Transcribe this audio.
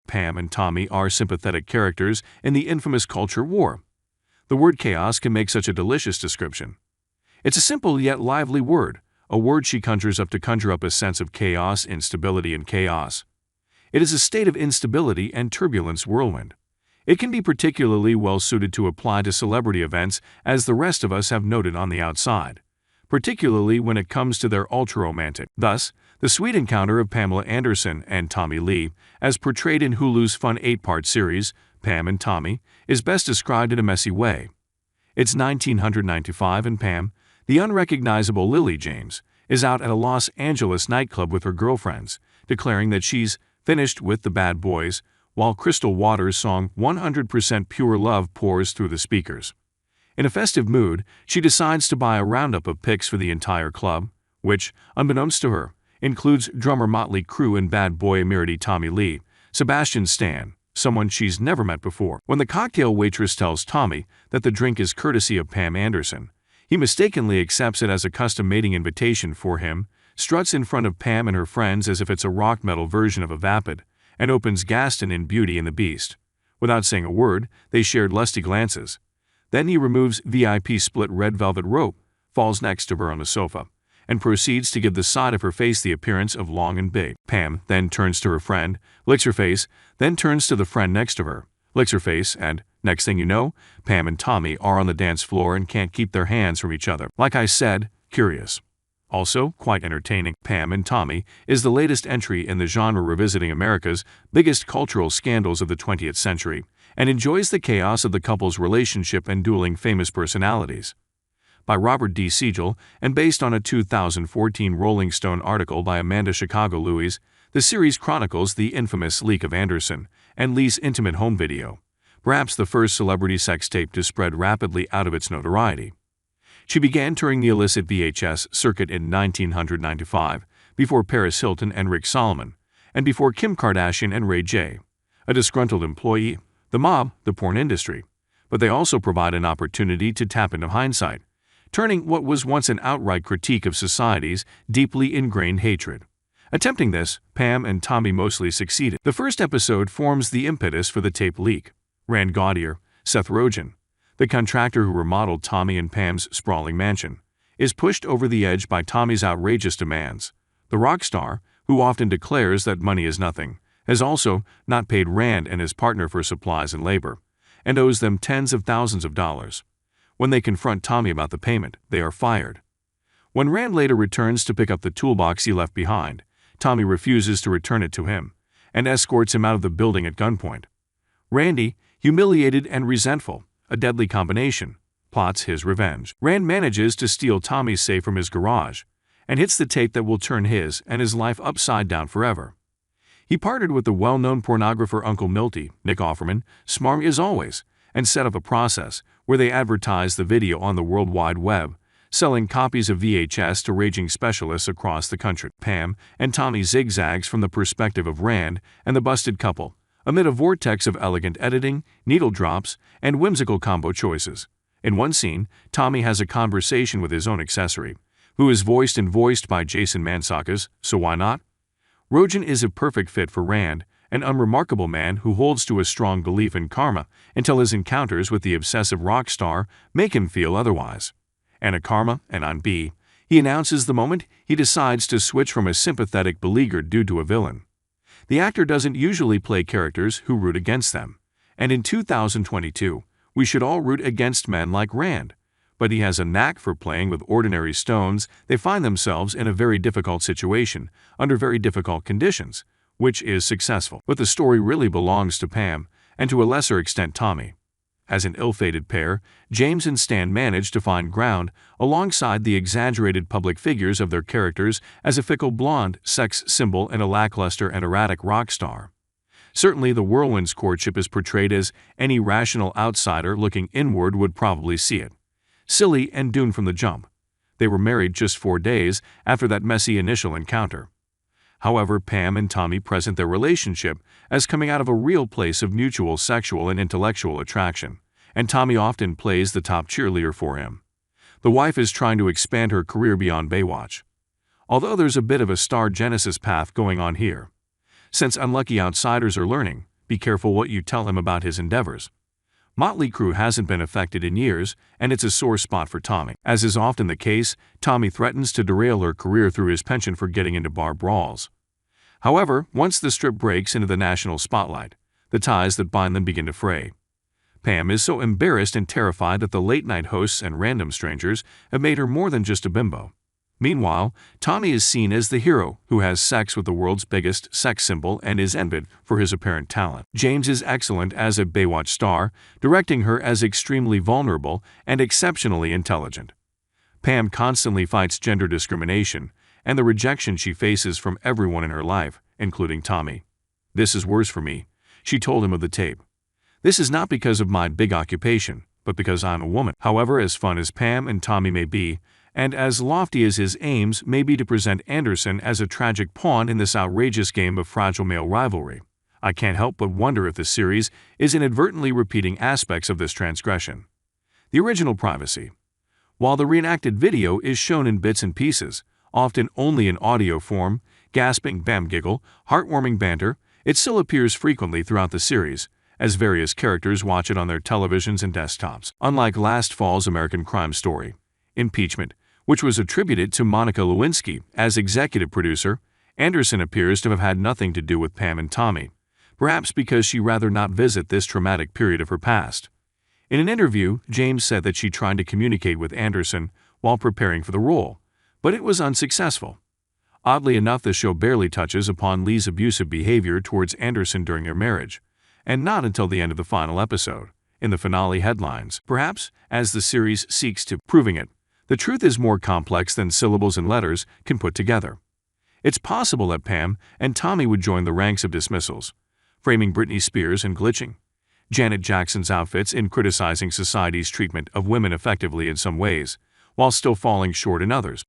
Pam and Tommy are sympathetic characters in the infamous culture war. The word chaos can make such a delicious description. It's a simple yet lively word, a word she conjures up to conjure up a sense of chaos, instability, and chaos. It is a state of instability and turbulence whirlwind. It can be particularly well suited to apply to celebrity events, as the rest of us have noted on the outside, particularly when it comes to their ultra-romantic. Thus, the sweet encounter of Pamela Anderson and Tommy Lee, as portrayed in Hulu's fun 8-part series, Pam and Tommy, is best described in a messy way. It's 1995 and Pam, the unrecognizable Lily James, is out at a Los Angeles nightclub with her girlfriends, declaring that she's finished with the bad boys, while Crystal Waters' song 100% Pure Love pours through the speakers. In a festive mood, she decides to buy a roundup of pics for the entire club, which, unbeknownst to her, includes drummer Motley Crue and bad boy emirati Tommy Lee, Sebastian Stan, someone she's never met before. When the cocktail waitress tells Tommy that the drink is courtesy of Pam Anderson, he mistakenly accepts it as a custom mating invitation for him, struts in front of Pam and her friends as if it's a rock metal version of a vapid, and opens Gaston in Beauty and the Beast. Without saying a word, they shared lusty glances. Then he removes VIP split red velvet rope, falls next to her on the sofa, and proceeds to give the side of her face the appearance of long and big. Pam then turns to her friend, licks her face, then turns to the friend next to her, licks her face, and, next thing you know, Pam and Tommy are on the dance floor and can't keep their hands from each other. Like I said, curious. Also, quite entertaining. Pam and Tommy is the latest entry in the genre revisiting America's biggest cultural scandals of the 20th century, and enjoys the chaos of the couple's relationship and dueling famous personalities. By Robert D. Siegel and based on a 2014 Rolling Stone article by Amanda Chicago Louise, the series chronicles the infamous leak of Anderson and Lee's intimate home video, perhaps the first celebrity sex tape to spread rapidly out of its notoriety. She began touring the illicit VHS circuit in 1995, before Paris Hilton and Rick Salomon, and before Kim Kardashian and Ray J, a disgruntled employee, the mob, the porn industry. But they also provide an opportunity to tap into hindsight, turning what was once an outright critique of society's deeply ingrained hatred. Attempting this, Pam and Tommy mostly succeeded. The first episode forms the impetus for the tape leak. Rand Gaudier, Seth Rogen, the contractor who remodeled Tommy and Pam's sprawling mansion, is pushed over the edge by Tommy's outrageous demands. The rock star, who often declares that money is nothing, has also not paid Rand and his partner for supplies and labor, and owes them tens of thousands of dollars. When they confront Tommy about the payment, they are fired. When Rand later returns to pick up the toolbox he left behind, Tommy refuses to return it to him, and escorts him out of the building at gunpoint. Randy, humiliated and resentful, a deadly combination, plots his revenge. Rand manages to steal Tommy's safe from his garage, and hits the tape that will turn his and his life upside down forever. He partnered with the well-known pornographer Uncle Milty, Nick Offerman, smarmy as always, and set up a process where they advertised the video on the World Wide Web, selling copies of VHS to raging specialists across the country. Pam and Tommy zigzags from the perspective of Rand and the busted couple, amid a vortex of elegant editing, needle drops, and whimsical combo choices. In one scene, Tommy has a conversation with his own accessory, who is voiced by Jason Mantzoukas, so why not? Rogen is a perfect fit for Rand, an unremarkable man who holds to a strong belief in karma until his encounters with the obsessive rock star make him feel otherwise. And a karma, and on B, he announces the moment he decides to switch from a sympathetic beleaguered dude to a villain. The actor doesn't usually play characters who root against them, and in 2022, we should all root against men like Rand, but he has a knack for playing with ordinary stones. They find themselves in a very difficult situation, under very difficult conditions, which is successful. But the story really belongs to Pam, and to a lesser extent Tommy. As an ill-fated pair, James and Stan manage to find ground alongside the exaggerated public figures of their characters as a fickle blonde sex symbol and a lackluster and erratic rock star. Certainly the whirlwind's courtship is portrayed as any rational outsider looking inward would probably see it. Silly and doomed from the jump. They were married just 4 days after that messy initial encounter. However, Pam and Tommy present their relationship as coming out of a real place of mutual sexual and intellectual attraction, and Tommy often plays the top cheerleader for him. The wife is trying to expand her career beyond Baywatch. Although there's a bit of a star genesis path going on here. Since unlucky outsiders are learning, Be careful what you tell him about his endeavors. Motley Crue hasn't been affected in years, and it's a sore spot for Tommy. As is often the case, Tommy threatens to derail her career through his penchant for getting into bar brawls. However, once the strip breaks into the national spotlight, the ties that bind them begin to fray. Pam is so embarrassed and terrified that the late-night hosts and random strangers have made her more than just a bimbo. Meanwhile, Tommy is seen as the hero who has sex with the world's biggest sex symbol and is envied for his apparent talent. James is excellent as a Baywatch star, directing her as extremely vulnerable and exceptionally intelligent. Pam constantly fights gender discrimination and the rejection she faces from everyone in her life, including Tommy. "This is worse for me," she told him of the tape. "This is not because of my big occupation, but because I'm a woman." However, as fun as Pam and Tommy may be, and as lofty as his aims may be to present Anderson as a tragic pawn in this outrageous game of fragile male rivalry, I can't help but wonder if the series is inadvertently repeating aspects of this transgression. The original privacy. While the reenacted video is shown in bits and pieces, often only in audio form, gasping bam giggle, heartwarming banter, it still appears frequently throughout the series, as various characters watch it on their televisions and desktops. Unlike last fall's American Crime Story, Impeachment, which was attributed to Monica Lewinsky as executive producer, Anderson appears to have had nothing to do with Pam and Tommy, perhaps because she'd rather not visit this traumatic period of her past. In an interview, James said that she tried to communicate with Anderson while preparing for the role, but it was unsuccessful. Oddly enough, the show barely touches upon Lee's abusive behavior towards Anderson during their marriage, and not until the end of the final episode, in the finale headlines. Perhaps, as the series seeks to proving it, the truth is more complex than syllables and letters can put together. It's possible that Pam and Tommy would join the ranks of dismissals, framing Britney Spears and glitching Janet Jackson's outfits in criticizing society's treatment of women effectively in some ways, while still falling short in others.